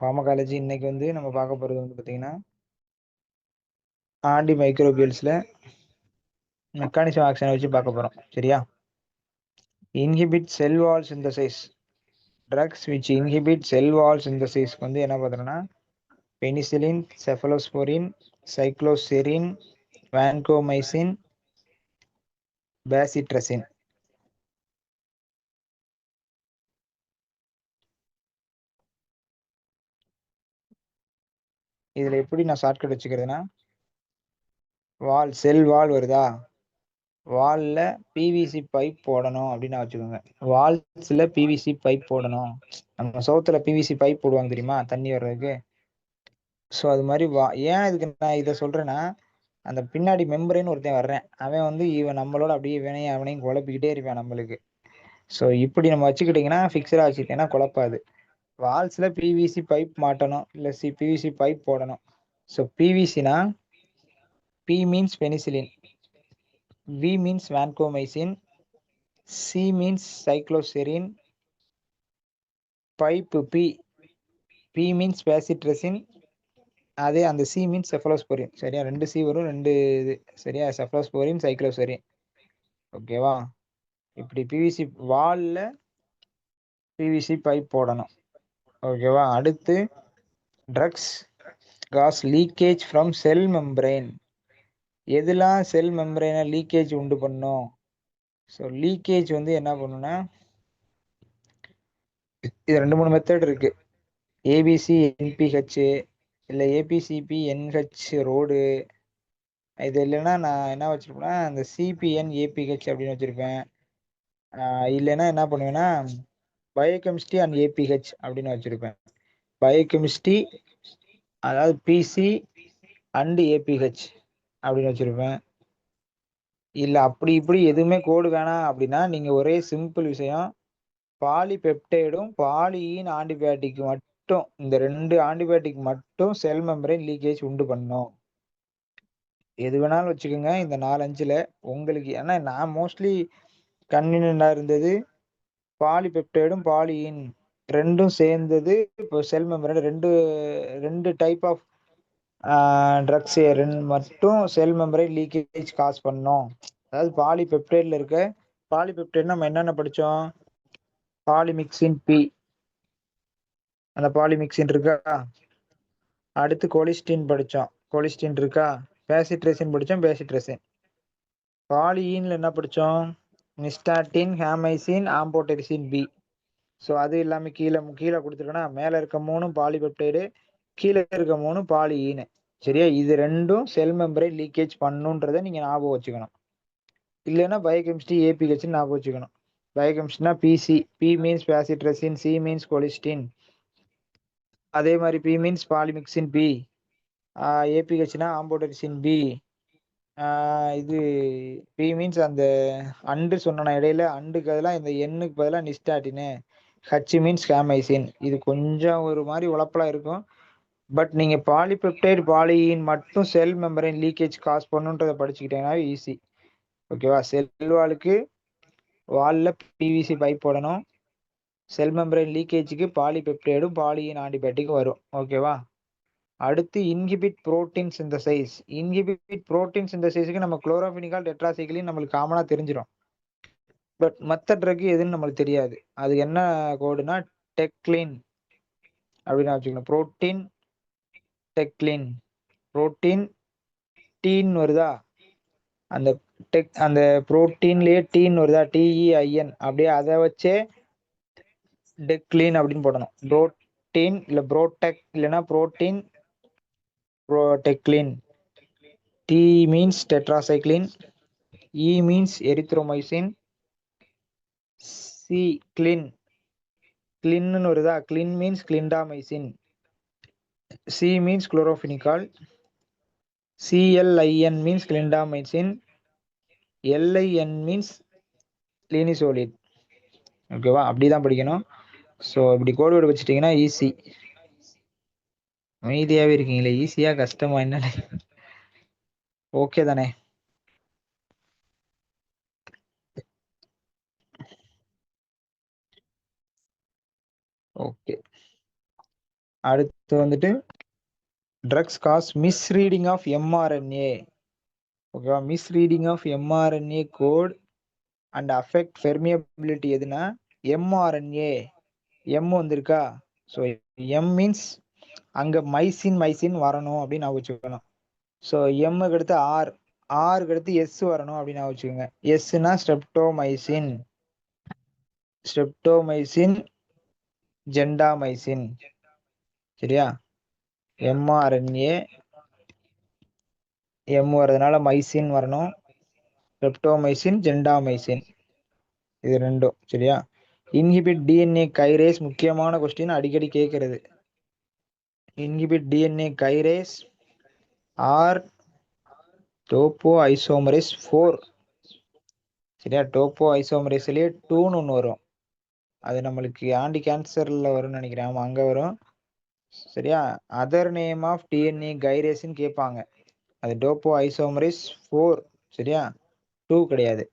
Pharmacology இன்னைக்கு வந்து நம்ம பார்க்க போகிறது வந்து பார்த்தீங்கன்னா ஆன்டி மைக்ரோபியல்ஸில் மெக்கானிசம் ஆக்ஷனை வச்சு பார்க்க போகிறோம். சரியா? Inhibit cell wall synthesis drugs which inhibit cell wall சிந்தசைஸ்க்கு வந்து என்ன பார்த்தோம்னா பெனிசிலின், செஃபலோஸ்போரின், சைக்ளோசெரின், வான்கோமைசின், பேசிட்ரசின். இதில் எப்படி நான் ஷார்ட்கட் வச்சுக்கிறதுனா, செல் வால் வருதா, வாலில் பிவிசி பைப் போடணும் அப்படின்னு வச்சுக்கோங்க. வால்ஸில் பிவிசி பைப் போடணும். நம்ம சவுத்தில் பிவிசி பைப் போடுவாங்க தெரியுமா, தண்ணி வர்றதுக்கு. ஸோ அது மாதிரி ஏன் இதுக்கு நான் இதை சொல்கிறேன்னா, அந்த பின்னாடி மெம்பரேன்னு ஒருத்தன் வர்றேன், அவன் வந்து இவன் நம்மளோட அப்படியே அவனையும் குழப்பிக்கிட்டே இருப்பான் நம்மளுக்கு. ஸோ இப்படி நம்ம வச்சுக்கிட்டிங்கன்னா ஃபிக்ஸடாக வச்சுக்கிட்டேன்னா குழப்பாது. வால்ஸில் பிவிசி பைப் மாட்டணும், இல்லை பிவிசி பைப் போடணும். ஸோ பிவிசினா P means penicillin, V means vancomycin, C means cycloserine, pipe B means bacitracin, அதே அந்த சி மீன்ஸ் செஃபலோஸ்போரின். சரியா? 2 சி வரும், 2 இது. சரியா? செஃபலோஸ்போரின், சைக்ளோசெரின். ஓகேவா? இப்படி பிவிசி வாலில் பிவிசி பைப் போடணும். ஓகேவா? அடுத்து drugs gas leakage from cell membrane. எதெல்லாம் செல் மெம்பரேனை லீக்கேஜ் உண்டு பண்ணும்? ஸோ லீக்கேஜ் வந்து என்ன பண்ணுன்னா, இது 2-3 மெத்தட் இருக்கு. ஏபிசி என்பிஹெச், இல்லை ஏபிசிபி என்ஹெச் ரோடு. இது இல்லைன்னா நான் என்ன வச்சிருப்பேன்னா, அந்த சிபிஎன் ஏபிஹெச் அப்படின்னு வச்சிருப்பேன். இல்லைன்னா என்ன பண்ணுவேன்னா பயோகெமிஸ்ட்ரி அண்ட் ஏபிஹெச் அப்படின்னு வச்சிருப்பேன். பயோகெமிஸ்ட்ரி அதாவது பிசி அண்ட் ஏபிஹெச் அப்படின்னு வச்சிருப்பேன். இல்லை அப்படி இப்படி எதுவுமே கோடு வேணாம் அப்படின்னா நீங்கள் ஒரே சிம்பிள் விஷயம், பாலிபெப்டைடும் பாலியின் ஆன்டிபயோட்டிக் மட்டும், இந்த 2 ஆன்டிபயோட்டிக் மட்டும் செல் மெம்பரேன் லீக்கேஜ் உண்டு பண்ணும். எது வேணாலும் வச்சுக்கோங்க இந்த 4-5ல் உங்களுக்கு. ஏன்னா நான் மோஸ்ட்லி கன்வீனியண்டாக இருந்தது பாலிபெப்டைடும் பாலியின் ரெண்டும் சேர்ந்தது. இப்போ செல் மெம்பரேன் ரெண்டு டைப் ஆஃப் ட்ரக்ஸ் மட்டும் செல் மெம்பரேன் லீக்கேஜ் காஸ் பண்ணோம். அதாவது பாலிபெப்டைடில் இருக்க பாலிபெப்டைட் நம்ம என்னென்ன படித்தோம்? பாலிமிக்சின் பி, அந்த பாலிமிக்சின் இருக்கா. அடுத்து கொலிஸ்டின் படித்தோம், கொலிஸ்டின் இருக்கா. பேசிட்ரசின் படித்தோம், பேசிட்ரசின். பாலியின்ல என்ன படித்தோம்? நிஸ்டாட்டின், ஹேமைசின், ஆம்போடெரிசின் பி. ஸோ அது எல்லாமே கீழே கொடுத்துருக்கோன்னா, மேலே இருக்க 3 பாலிபெப்டைடு, கீழே இருக்க 3 பாலியின். சரியா? இது ரெண்டும் செல் மெம்பரேன் லீக்கேஜ் பண்ணுன்றதை நீங்கள் ஞாபகம் வச்சுக்கணும். இல்லைன்னா பயோகெமிஸ்ட்ரி ஏபிஹெச் ஞாபகம் வச்சுக்கணும். பயோகெமிஸ்ட்ரினா BC, B means bacitracin, C means colistin. அதே மாதிரி பி மீன்ஸ் பாலிமிக்சின் பி, ஏபிஹெச்னா ஆம்போடெரிசின் பி. இது பி மீன்ஸ் அந்த அண்டு சொன்ன இடையில அண்டுக்கு பதிலாக இந்த எண்ணுக்கு பதிலாக நிஸ்டாட்டினு. H means ஹேமைசின். இது கொஞ்சம் ஒரு மாதிரி உழப்பலாக இருக்கும். பட் நீங்கள் பாலிபெப்டைடு பாலியின் மட்டும் செல் மெம்பரேன் லீக்கேஜ் காஸ் பண்ணுன்றதை படிச்சுக்கிட்டீங்கன்னா ஈஸி. ஓகேவா? செல் வாலுக்கு வாலில் பிவிசி பைப் போடணும். செல் மெம்பரேன் லீக்கேஜுக்கு பாலிபெப்டைடும் பாலியின் ஆன்டிபயோட்டிக் வரும். ஓகேவா? அடுத்து inhibit protein synthesis. Inhibit protein சிந்தசைஸுக்கு நம்ம குளோரோஃபினிகால் டெட்ராசைக்ளின் நம்மளுக்கு காமனாக தெரிஞ்சிடும். பட் மற்ற ட்ரக் எதுன்னு நம்மளுக்கு தெரியாது. அது என்ன கோடுனா டெக்லின் அப்படின்னு வச்சுக்கணும். புரோட்டீன் டெக்லின், புரோட்டீன் டீன் வருதா, அந்த புரோட்டீன்லயே டீன் வருதா, டிஇஐஎன், அப்படியே அதை வச்சே டெக்லின் அப்படின்னு போடணும். புரோட்டீன் இல்லை புரோடெக், இல்லைன்னா புரோட்டீன் புரோடெக்லின். T means tetracycline, E means erythromycin, C clin, கிளின்னு வருதா, clin means clindamycin, C means chloramphenicol, CLIN means clindamycin, LIN means linezolid. ஓகேவா? அப்படிதான் படிக்கணும். ஸோ இப்படி கோடு வேர்டு வச்சுட்டிங்கன்னா ஈஸி. அமைதியாகவே இருக்கீங்களே, ஈஸியாக கஷ்டமா என்ன? ஓகே தானே? ஓகே. அடுத்து வந்துட்டு drugs cause misreading of mRNA. ஓகேவா, misreading of mRNA code and affect permeability எதுனா எம்ஆர்என்ஏ. எம் வந்திருக்கா, ஸோ எம் மீன்ஸ் அங்க மைசின் வரணும் அப்படின்னு நான் வச்சுக்கணும். ஸோ எம்முக்கு அடுத்து ஆர், ஆருக்கு அடுத்து எஸ் வரணும் அப்படின்னு நான் வச்சுக்கோங்க. எஸ்னா ஸ்ட்ரெப்டோமைசின், ஸ்ட்ரெப்டோமைசின் ஜெண்டாமைசின். சரியா, எம்ஆர்என்ஏ எம் வர்றதுனால மைசின் வரணும், ஸ்ட்ரெப்டோமைசின் ஜெண்டாமைசின், இது ரெண்டும். சரியா, இன்ஹிபிட் டிஎன்ஏ கைரேஸ், முக்கியமான கொஸ்டின், அடிக்கடி கேட்கறது. Inhibit DNA gyrase or topo isomerase 4. சரியா, டோப்போ ஐசோமரேஸ்லயே 2ன்னு ஒன்று வரும், அது நம்மளுக்கு ஆன்டி கேன்சர்ல வரும்னு நினைக்கிறேன். ஆமா, அங்க வரும். சரியா, அதர் நேம் ஆஃப் டிஎன்ஏ கைரேஸ்ன்னு கேட்பாங்க, அது டோப்போ ஐசோமரேஸ் 4. சரியா, 2 கிடையாது.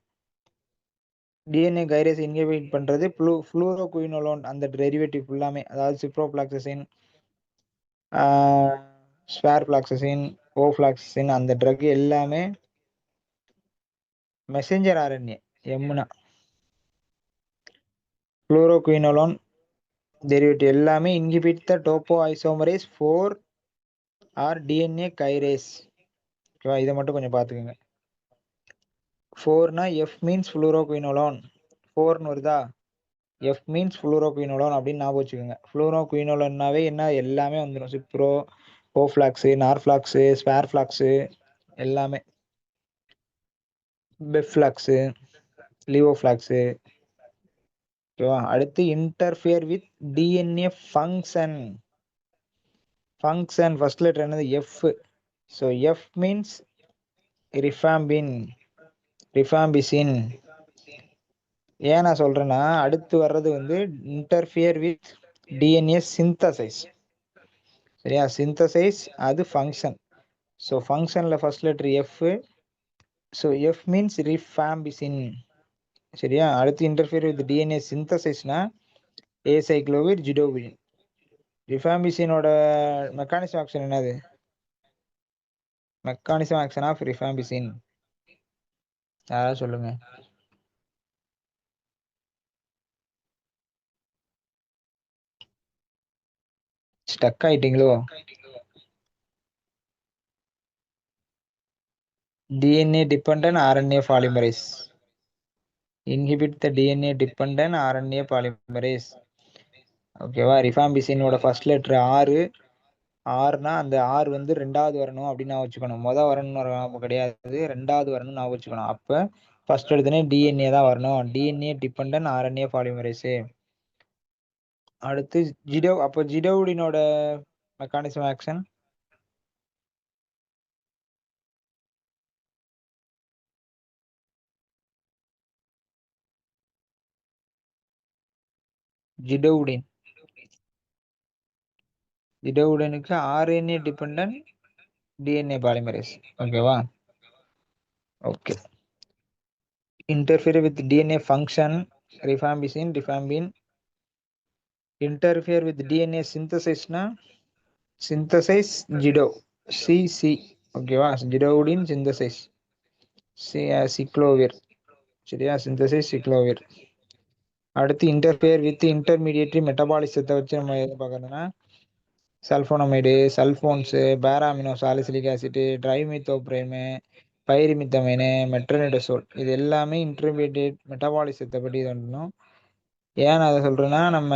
டிஎன்ஏ கைரேஸ் இன்ஹிபிட் பண்றது ஃப்ளூரோகுயினோலோன், அந்த டெரிவேட்டிவ் ஃபுல்லாமே, அதாவது சிப்ரோபிளாக்சசின், ஸ்பேர்பிளாக்சசின், ஓஃப்ளாக்சசின், அந்த ட்ரக் எல்லாமே மெசஞ்சர் ஆர்என்ஏ. எம்னா ஃப்ளூரோகுயினோலோன் டெரிவேட்டிவ் எல்லாமே inhibit the topo isomerase 4 or DNA gyrase. ஓகேவா, இதை மட்டும் கொஞ்சம் பார்த்துக்கோங்க. 4னா எஃப் மீன்ஸ் ஃப்ளூரோகுயினோலோன், 4ன்னு வருதா, எஃப் மீன்ஸ் ஃப்ளூரோகுயினோலோன் அப்படின்னு ஞாபகம் வச்சுக்கோங்க. ஃப்ளூரோகுயினோலோன்னாவே என்ன, எல்லாமே வந்துடும், சிப்ரோ, ஓஃப்ளாக்ஸு, நார்ஃப்ளாக்ஸு, ஸ்பேர்ஃப்ளாக்ஸு, எல்லாமே, பெஃப்ளாக்ஸு, லியோஃப்ளாக்ஸு. ஓகேவா, அடுத்து interfere with DNA function. Function first letter என்னது, F. So F means rifampin, rifampicin. ஏன் நான் சொல்றேன்னா, அடுத்து வர்றது வந்து இன்டர்ஃபியர் வித் டிஎன்ஏ சிந்தசைஸ். சரியா, சிந்தசைஸ் அது ஃபங்க்ஷன். ஸோ ஃபங்க்ஷன்ல first letter F. So F means rifampicin. சரியா, அடுத்து இன்டர்ஃபியர் வித் டிஎன்ஏ சிந்தசைஸ்னா ஏசைக்ளோவிர் ஜிடோவின். ரிஃபாம்பிசினோட மெக்கானிசம் ஆக்ஷன் என்னது, மெக்கானிசம் ஆக்ஷன் ஆஃப் ரிஃபாம்பிசின் யாராவது சொல்லுங்க. ஸ்டக் ஆயிட்டீங்களோ? DNA dependent RNA polymerase. Inhibit the DNA dependent RNA polymerase. ஓகேவா, ரிஃபாம்பிசினோட ஃபர்ஸ்ட் லெட்டர் ஆறு. ஆறுனா அந்த ஆறு வந்து ரெண்டாவது வரணும் அப்படின்னு நான் வச்சுக்கணும். வரணும் கிடையாது, ரெண்டாவது வரணும் நான் வச்சுக்கணும். அப்போ ஃபர்ஸ்ட் எடுத்தனே டிஎன்ஏ தான் வரணும், டிஎன்ஏ டிபெண்டன்ட் ஆர்என்ஏ பாலிமரேஸு. அடுத்து ஜிடோ, அப்போ ஜிடோவுடினோட மெக்கானிசம் ஆக்ஷன் ஜிடோவுடின். ஜிடோவுடனுக்கு ஆர்என்ஏ டிபெண்டன்ட் டிஎன்ஏ பாலிமரேஸ். ஓகேவா, okay. Interfere with DNA function, rifampicin, rifampin. Interfere with DNA synthesis na synthesize jido, CC. ஓகேவா, ஜிடோவுடின் சிந்தசைஸ் சிக்ளோவிர். சரியா, சிந்தசைஸ் சிக்ளோவிர். அடுத்து இன்டர்ஃபியர் வித் இன்டர்மீடியேட்டரி மெட்டபாலிசத்தை வச்சு நம்ம எது பார்க்கறதுன்னா சல்ஃபோனமைடு, சல்ஃபோன்ஸு, பேராமினோ சாலிசிலிக் ஆசிட், ட்ரைமித்தோப்ரைமு, பைரிமித்தமைனு, மெட்ரனிடசோல், இது எல்லாமே இன்டர்மீடியேட் மெட்டபாலிசத்தை பற்றி இது பண்ணணும். ஏன் அதை சொல்றேன்னா, நம்ம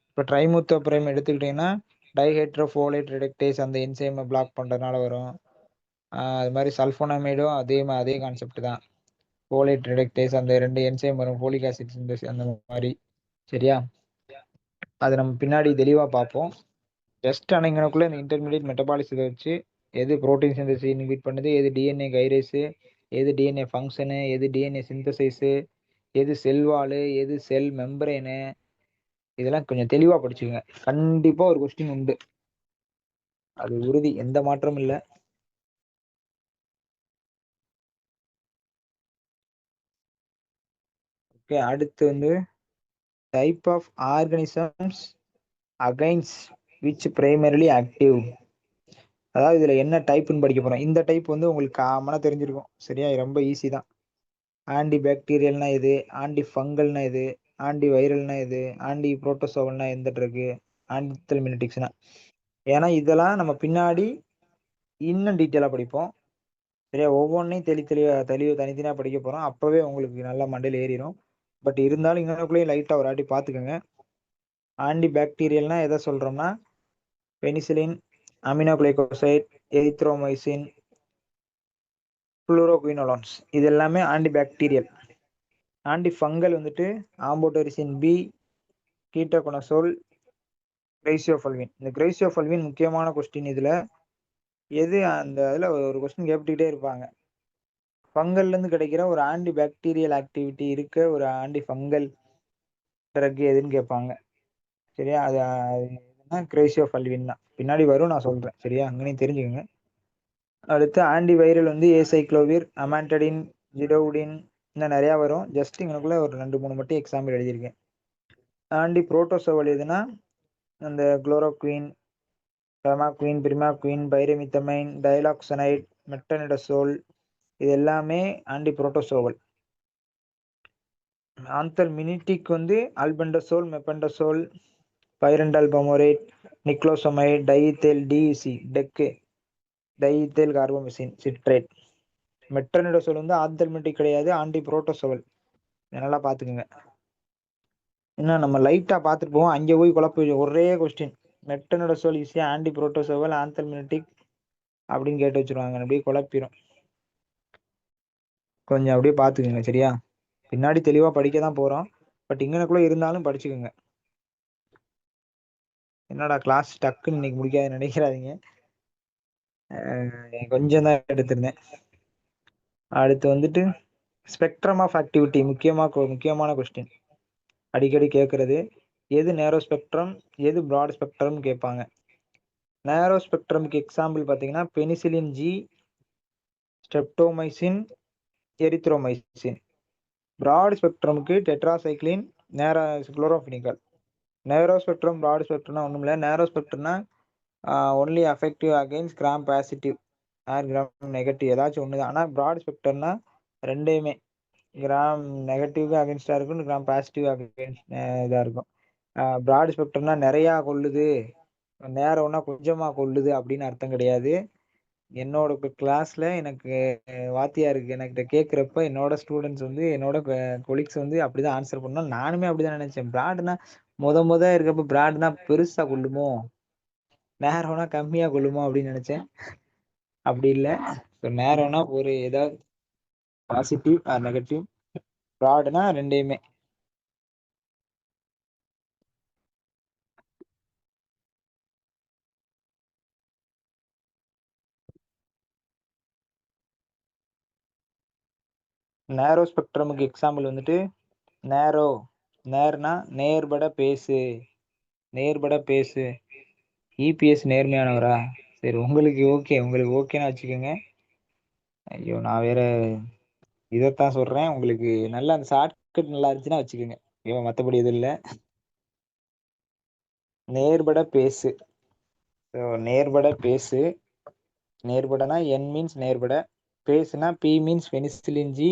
இப்போ ட்ரைமுத்தோப்ரைம் எடுத்துக்கிட்டிங்கன்னா டைஹைட்ரோஃபோலேட் ரிடக்டேஸ் அந்த என்சைமை பிளாக் பண்ணுறதுனால வரும். அது மாதிரி சல்ஃபோனமைடும் அதே கான்செப்ட் தான், ஃபோலேட் ரிடக்டேஸ் அந்த 2 என்சைம் வரும், ஃபோலிக் ஆசிட் சிந்தேஸ் அந்த மாதிரி. சரியா, அது நம்ம பின்னாடி தெளிவாக பார்ப்போம். ஜஸ்ட் அணைங்கனக்குள்ள இந்த இன்டர்மீடியட் மெட்டபாலிசத்தை வச்சு எது புரோட்டீன் சிந்தசிஸ் இன்ஹிபிட் பண்ணுது, எது டிஎன்ஏ கைரேஸு, எது டிஎன்ஏ ஃபங்க்ஷனு, எது டிஎன்ஏ சிந்தசைஸு, எது செல்வாலு, எது செல் மெம்பரேனு, இதெல்லாம் கொஞ்சம் தெளிவா படிச்சுக்கோங்க. கண்டிப்பா ஒரு கொஸ்டின் உண்டு, அது உறுதி, எந்த மாற்றமும் இல்லை. ஓகே, அடுத்து வந்து type of organisms against which primarily active. அதாவது இதுல என்ன டைப்னு படிக்க போறோம். இந்த டைப் வந்து உங்களுக்கு காமனா தெரிஞ்சிருக்கும். சரியா, ரொம்ப ஈஸி தான். ஆன்டி பாக்டீரியல்னா எது, ஆன்டி ஃபங்கல்னா எது, ஆன்டி வைரல்னா எது, ஆன்டி புரோட்டோசோவல்னா எந்த ட்ரக், ஆன்டிமினிட்டிக்ஸ்னா. ஏன்னா இதெல்லாம் நம்ம பின்னாடி இன்னும் டீட்டெயிலா படிப்போம். சரியா, ஒவ்வொன்றையும் தனித்தனியா படிக்க போறோம். அப்பவே உங்களுக்கு நல்லா மண்டையில் ஏறிடும். பட் இருந்தாலும் இங்கனக்குள்ளேயே லைட்டா ஒரு வாட்டி பார்த்துக்கோங்க. ஆன்டி பாக்டீரியல்னா எதை சொல்றோம்னா, பெனிசிலின், அமினோகுளைகோசைட், எரித்ரோமைசின், புளூரோகுயினோலான்ஸ், இது எல்லாமே ஆன்டி பாக்டீரியல். ஆன்டி ஃபங்கல் வந்துட்டு ஆம்போடெரிசின் பி, கீட்டோகோனசோல், கிரைசியோஃபல்வின். இந்த கிரைசியோஃபல்வின் முக்கியமான கொஸ்டின். இதுல எது அந்த இதுல ஒரு கொஸ்டின் கேட்டுக்கிட்டே இருப்பாங்க. ஃபங்கல்ல இருந்து கிடைக்கிற ஒரு ஆன்டி பாக்டீரியல் ஆக்டிவிட்டி இருக்க ஒரு ஆன்டி ஃபங்கல் ட்ரக் எதுன்னு கேட்பாங்க. சரியா, அது கிரைசியோஃபல்வின் தான். பின்னாடி வரும், நான் சொல்றேன். சரியா, அங்கேயும் தெரிஞ்சுக்கோங்க. அடுத்து ஆன்டி வைரல் வந்து ஏசைக்ளோவிர், அமான்டடின், ஜிடோவுடின், இன்னும் நிறையா வரும். ஜஸ்ட் இங்கனக்குள்ள ஒரு 2-3 மட்டும் எக்ஸாம்பிள் எழுதியிருக்கேன். ஆன்டி புரோட்டோசோவல் எதுனா அந்த குளோரோக்வின், பெமாக்வின், பிரிமாக்வின், பைரமித்தமைன், டைலாக்சனைட், மெட்டனிடசோல், இது எல்லாமே ஆன்டி புரோட்டோசோவல். ஆந்தல்மினிட்டிக் வந்து albendazole, mebendazole, பைரண்டல்பமோரேட், நிக்லோசமைட், டைஈத்தேல் DEC, tech, டைஈத்தேல் கார்பமிசின் citrate. மெட்டனிடசோல் வந்து ஆந்தல்மினிட்டிக் கிடையாது, ஆன்டி புரோட்டோசோவல். நல்லா பார்த்துக்குங்க. இன்னும் நம்ம லைட்டா பார்த்துட்டு போவோம், அங்கே போய் குழப்ப ஒரே கொஸ்டின். மெட்டனிடசோல் ஈஸியா ஆன்டி புரோட்டோசோவல், ஆந்தல்மினிட்டிக் அப்படின்னு கேட்டு வச்சிருவாங்க. அப்படியே குழப்பிடும். கொஞ்சம் அப்படியே பார்த்துக்குங்க. சரியா, பின்னாடி தெளிவா படிக்க தான் போறோம். பட் இங்கனக்குள்ள இருந்தாலும் படிச்சுக்கோங்க. என்னடா கிளாஸ் டக்குன்னு இன்னைக்கு முடிக்காது நினைக்கிறாதீங்க. கொஞ்சம் தான் எடுத்திருந்தேன். அடுத்து வந்துட்டு ஸ்பெக்ட்ரம் ஆஃப் ஆக்டிவிட்டி, முக்கியமான கொஸ்டின், அடிக்கடி கேட்கறது. எது நேரோ ஸ்பெக்ட்ரம், எது ப்ராட் ஸ்பெக்ட்ரம் கேட்பாங்க. நேரோ ஸ்பெக்ட்ரமுக்கு எக்ஸாம்பிள் பார்த்தீங்கன்னா penicillin G, streptomycin, erythromycin. Broad ஸ்பெக்ட்ரமுக்கு tetracycline, chloramphenicol. Narrow spectrum, broad ஸ்பெக்ட்ரம்னா ஒன்றும் இல்லை. நேரோ ஸ்பெக்ட்ரம்னா only affective against gram positive or gram negative, ஏதாச்சும் ஒன்று தான். ஆனால் ப்ராட் ஸ்பெக்ட்ரம்னா ரெண்டையுமே, கிராம் நெகட்டிவ்க்கு அகைன்ஸ்டாக இருக்கும், கிராம் பாசிட்டிவ் அகைன்ஸ்ட் இதாக இருக்கும். ப்ராட் ஸ்பெக்ட்ரம்னா நிறையா கொல்லுது, நேரம்னா கொஞ்சமாக கொல்லுது அப்படின்னு அர்த்தம் கிடையாது. என்னோட கிளாஸ்ல எனக்கு வாத்தியாருக்கு என்கிட்ட கேட்குறப்ப என்னோட ஸ்டூடெண்ட்ஸ் வந்து, என்னோட கொலீக்ஸ் வந்து அப்படிதான் ஆன்சர் பண்ணோம். நானுமே அப்படிதான் நினைச்சேன். பிராட்னா முத இருக்கப்ப பிராட்னா பெருசா கொள்ளுமோ, நேரம்னா கம்மியா கொள்ளுமோ அப்படின்னு நினைச்சேன். அப்படி இல்லை. நேரம்னா ஒரு ஏதாவது பாசிட்டிவ் ஆர் நெகட்டிவ், ப்ராட்னா ரெண்டையுமே. நேரோ ஸ்பெக்ட்ரமுக்கு எக்ஸாம்பிள் வந்துட்டு நேரோ, நேர்னா நேர்பட பேசு, நேர்பட பேசு. இபிஎஸ் நேர்மையானவரா? சரி, உங்களுக்கு ஓகேன்னு வச்சுக்கோங்க. ஐயோ, நான் வேற இதைத்தான் சொல்றேன். உங்களுக்கு நல்லா அந்த ஷார்ட்கட் நல்லா இருந்துச்சுன்னா வச்சுக்கோங்க. ஐயோ, மற்றபடி எதுவும் இல்லை. நேர்பட பேசு. நேர்பட பேசு. நேர்படனா என் மீன்ஸ் நேர்பட, பேசுனா P means penicillin G,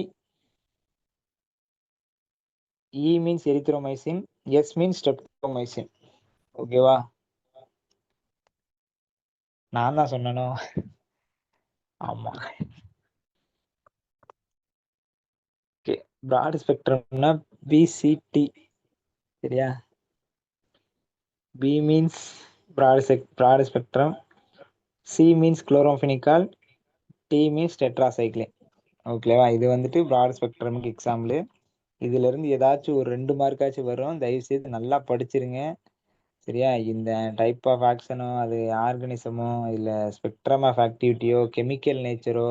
E means erythromycin, S means streptomycin. ஓகேவா? நான் தான் சொன்னனோ? ஆமா. ஓகே, பிராட் ஸ்பெக்ட்ரம்னா பிசிடி. சரியா, B means broad spectrum, C means chloramphenicol, D means tetracycline. ஓகேவா? இது வந்துட்டு பிராட் ஸ்பெக்ட்ரமுக்கு எக்ஸாம்பிள். இதுல இருந்து ஏதாச்சும் ஒரு 2 மார்க்காச்சும் வரும். தயவு செய்து நல்லா படிச்சிருங்க. சரியா, இந்த டைப் ஆஃப் ஆக்ஷனோ, அது ஆர்கனிசமோ, இல்லை ஸ்பெக்ட்ரம் ஆஃப் ஆக்டிவிட்டியோ, கெமிக்கல் நேச்சரோ,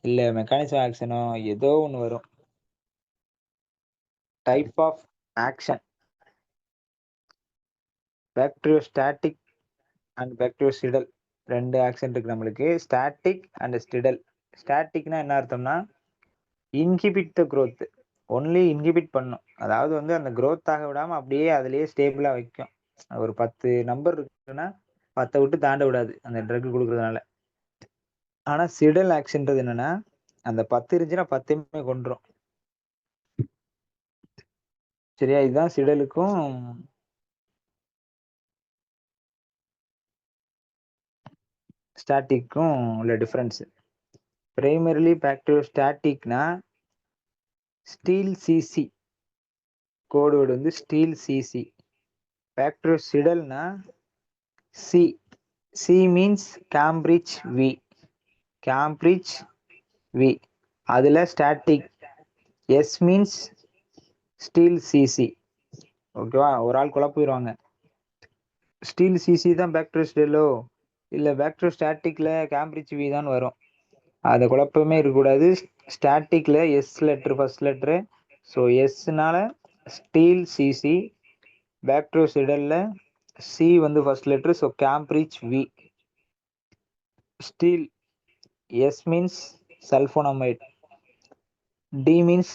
இல்லை மெக்கானிசம் ஆக்ஷனோ, ஏதோ ஒன்று வரும். Type of action, bacteriostatic and bactericidal, 2 action இருக்கு நம்மளுக்கு. Static and cidal. ஸ்டாட்டிக்னா என்ன அர்த்தம்னா inhibit the growth, only inhibit பண்ணும். அதாவது வந்து அந்த growth ஆக விடாம அப்படியே அதுலயே ஸ்டேபிளா வைக்கும். ஒரு 10 நம்பர் இருக்குன்னா 10 விட்டு தாண்ட விடாது அந்த ட்ரக் கொடுக்கறதுனால. ஆனா சிடல் ஆக்ஷன்றது என்னன்னா, அந்த 10 இருந்துச்சுன்னா 10யுமே கொன்றும். சரியா? இதுதான் சிடலுக்கும் ஸ்டாட்டிக்கும் உள்ள டிஃபரன்ஸ். பிரைமரிலி பாக்டீரியோஸ்டாட்டிக்னா ஸ்டீல் சிசி, கோடு வந்து ஸ்டீல் சிசி. பாக்டீரியோசிடல்னா C, C means Cambridge V, Cambridge V. அதுல static S means steel CC. ஓகேவா? ஒரு ஆள் குழப்பிடுவாங்க, ஸ்டீல் சிசி தான் பாக்டீரியோசிடலோ இல்ல பாக்டீரியோஸ்டாட்டிக்ல கேம்பிரிட்ஜ் வி தான் வரும். அது குழப்பமே இருக்கக்கூடாது. ஸ்டாட்டிக்ல S letter first letter, so எஸ்னால ஸ்டீல் சிசி. பாக்டீரியோசிடல்ல சி வந்து first letter, so Cambridge V. Steel S means sulfonamide, T means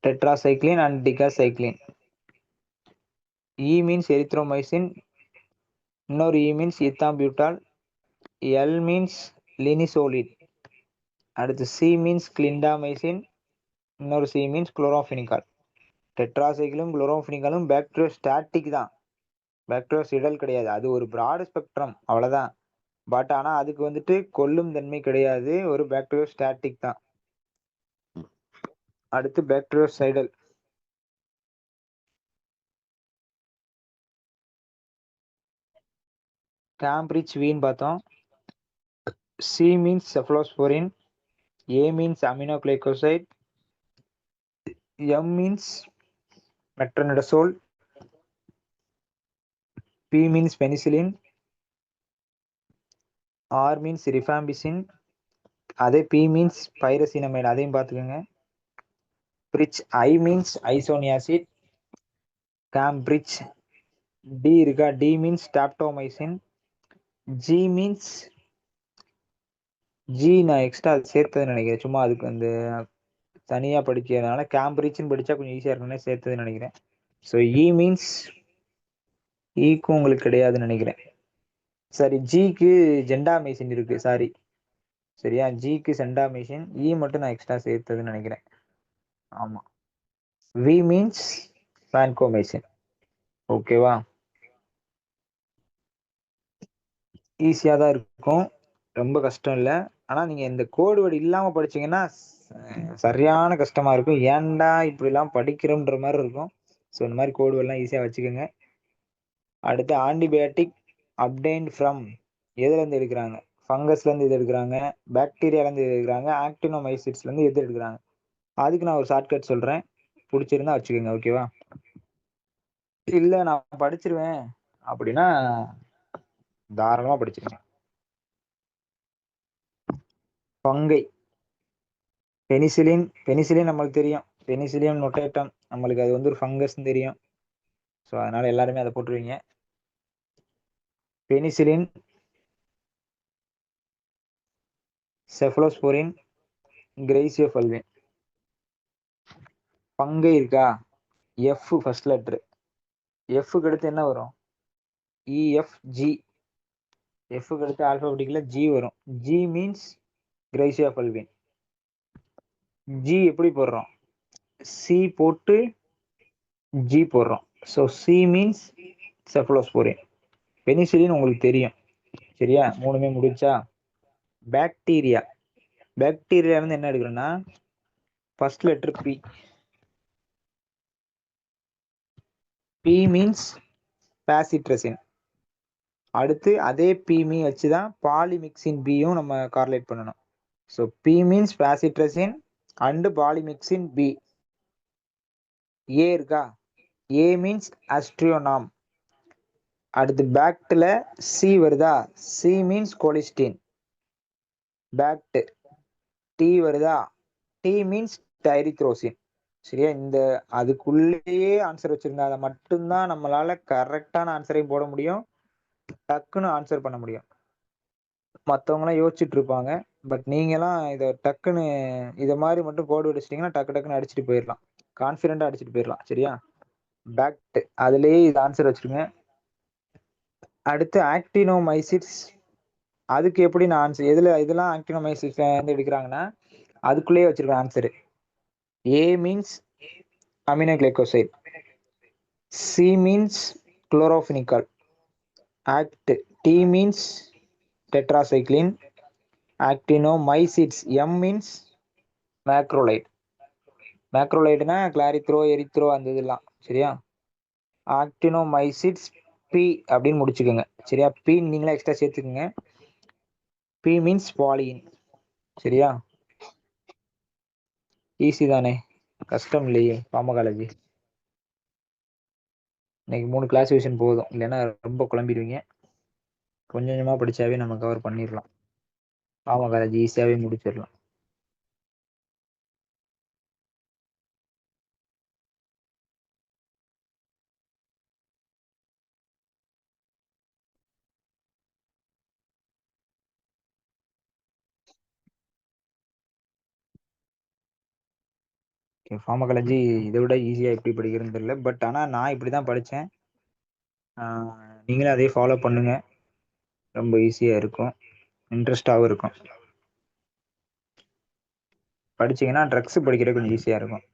tetracycline and decacycline, E means erythromycin, இன்னொரு E means ethambutol, L means linezolid, அடுத்து C means clindamycin, இன்னொரு C means chlorphenicol. டெட்ராசைக்கிளும் குளோரோஃபினிக்காலும் பாக்டீரியோஸ்டாட்டிக் தான், பாக்டீரியோசிடல் கிடையாது. அது ஒரு Brad spectrum, அவ்வளவுதான். But ஆனா அதுக்கு வந்துட்டு கொல்லும் தன்மை கிடையாது, ஒரு பாக்டீரியோஸ்டாட்டிக் தான். அடுத்து பாக்டீரியோசைடல். கேம்பிரிட்ஜ் வீன் பார்த்தோம். C means cephalosporin, A means aminoglycoside, M means metronidazole, P means penicillin, R means rifampicin, அதே P means pyrazinamide, அதையும் பார்த்துக்கோங்க. பிரிட்ஜ் I means isoniazid, Cambridge. D இருக்கா, D means streptomycin, G means G நான் எக்ஸ்ட்ரா சேர்த்தது நினைக்கிறேன், சும்மா அதுக்கு அந்த தனியா படிக்கிறதுனால கேம்பிரிட்ஜ்னு படிச்சா கொஞ்சம் ஈஸியா இருக்கும்னு சேர்த்தது நினைக்கிறேன். ஸோ E மீன்ஸ் ஈக்கும் உங்களுக்கு கிடையாதுன்னு நினைக்கிறேன். சரி, ஜிக்கு ஜெண்டாமைசின் இருக்கு, சாரி. சரியா? ஜிக்கு சென்டாமைசின், இ மட்டும் நான் எக்ஸ்ட்ரா சேர்த்ததுன்னு நினைக்கிறேன். ஆமா, வி மீன்ஸ் வான்கோமைசின். ஓகேவா? ஈஸியா தான் இருக்கும், ரொம்ப கஷ்டம் இல்லை. ஆனா நீங்க இந்த கோடு வேர்டு இல்லாம படிச்சீங்கன்னா சரியான கஷ்டமா இருக்கும். ஏன்டா இப்படி எல்லாம் படிக்கிறோம்ன்ற மாதிரி இருக்கும். ஸோ இந்த மாதிரி கோடு வேர்ட்லாம் ஈஸியா வச்சுக்கோங்க. அடுத்து ஆன்டிபயோட்டிக் அப்டைன்ட் ஃப்ரம், எதுல இருந்து எடுக்கிறாங்க? ஃபங்கஸ்ல இருந்து இது எடுக்கிறாங்க, பாக்டீரியால இருந்து இது எடுக்கிறாங்க, ஆக்டினோமைசிட்ஸ்ல இருந்து எது எடுக்கிறாங்க. அதுக்கு நான் ஒரு ஷார்ட்கட் சொல்றேன், பிடிச்சிருந்தா வச்சுக்கோங்க. ஓகேவா? இல்ல நான் படிச்சிருவேன் அப்படின்னா தாராளமா படிச்சிருக்கேன். பங்கை, பெனிசிலின். பெனிசிலின் நம்மளுக்கு தெரியும், பெனிசிலியம் நொட்டேட்டம், நம்மளுக்கு அது வந்து ஒரு ஃபங்கஸ் தெரியும். ஸோ அதனால எல்லாருமே அதை போட்டுருவீங்க. பெனிசிலின், செஃபலோஸ்போரின், கிரைசியோஃபல்வின். பங்கை இருக்கா, எஃப் ஃபர்ஸ்ட் லெட்டர், எஃப்க்கு அடுத்து என்ன வரும்? இஎஃப்ஜி. எஃப்க்கு அடுத்து ஆல்பாபெட்டிக்ல ஜி வரும். G means griseofulvin. ஜி எப்படி போடுறோம்? சி போட்டு ஜி போடுறோம். So C means cephalosporin. Penicillin உங்களுக்கு தெரியும். சரியா? மூணுமே முடிச்சா. பாக்டீரியா, பாக்டீரியா இருந்து என்ன எடுக்கிறோம்னா first letter B. B means bacitracin. அடுத்து அதே பி மீ வச்சுதான் பாலிமிக்சின் பியும் நம்ம கார்லேட் பண்ணணும். So B means bacitracin and polymyxin B. A இருக்கா, ஏ மீன்ஸ் அஸ்ட்ரியோனாம். அடுத்து பேக்ட்ல சி வருதா, C means colistin. Bact T வருதா, டி மீன்ஸ் டைரித்ரோசின். சரியா? இந்த அதுக்குள்ளேயே ஆன்சர் வச்சிருந்தா அதை மட்டும்தான் நம்மளால கரெக்டான ஆன்சரையும் போட முடியும், டக்குன்னு ஆன்சர் பண்ண முடியும். மற்றவங்களாம் யோசிச்சுட்டு இருப்பாங்க, பட் நீங்களாம் இதை டக்குன்னு இதை மாதிரி மட்டும் கோடு அடிச்சிட்டிங்கன்னா டக்கு டக்குன்னு அடிச்சுட்டு போயிடலாம், கான்ஃபிடென்ட்டா அடிச்சுட்டு போயிடலாம். சரியா? பேக்ட் அதுலேயே இது ஆன்சர் வச்சிருங்க. அடுத்து ஆக்டினோமைசிட்ஸ். அதுக்கு எப்படி நான் ஆன்சர் இதெல்லாம் ஆக்டினோமைசிட்ஸ் வந்து எடுக்கிறாங்கன்னா அதுக்குள்ளேயே வச்சிருக்கேன் answer. A means aminoglycoside, C means chloramphenicol, act T means tetracycline, actinomycetes M means macrolide. மேக்ரோலைட்னா கிளாரித்ரோ எரித்ரோ அந்த இதெல்லாம் சரியா. ஆக்டினோமைசிட்ஸ் பி அப்படின்னு முடிச்சுக்கோங்க சரியா. பி நீங்களே எக்ஸ்ட்ரா சேர்த்துக்குங்க. பி மீன்ஸ் பாலியின் சரியா. ஈஸி தானே, கஷ்டம் இல்லையே ஃபார்மகாலஜி. இன்னைக்கு 3 கிளாசிஃபிகேஷன் போதும், இல்லைன்னா ரொம்ப குழம்பிடுவீங்க. கொஞ்சம் கொஞ்சமாக படிச்சாவே நம்ம கவர் பண்ணிடலாம். ஃபார்மகாலஜி ஈஸியாகவே முடிச்சிடலாம். ஃபார்மகாலஜி இதை விட ஈஸியாக எப்படி படிக்கிறதுன்னு தெரியல, பட் ஆனால் நான் இப்படி தான் படித்தேன். நீங்களே அதே ஃபாலோ பண்ணுங்க, ரொம்ப ஈஸியாக இருக்கும், இன்ட்ரெஸ்டாகவும் இருக்கும். படிச்சீங்கன்னா ட்ரக்ஸ் படிக்கிறது கொஞ்சம் ஈஸியாக இருக்கும்.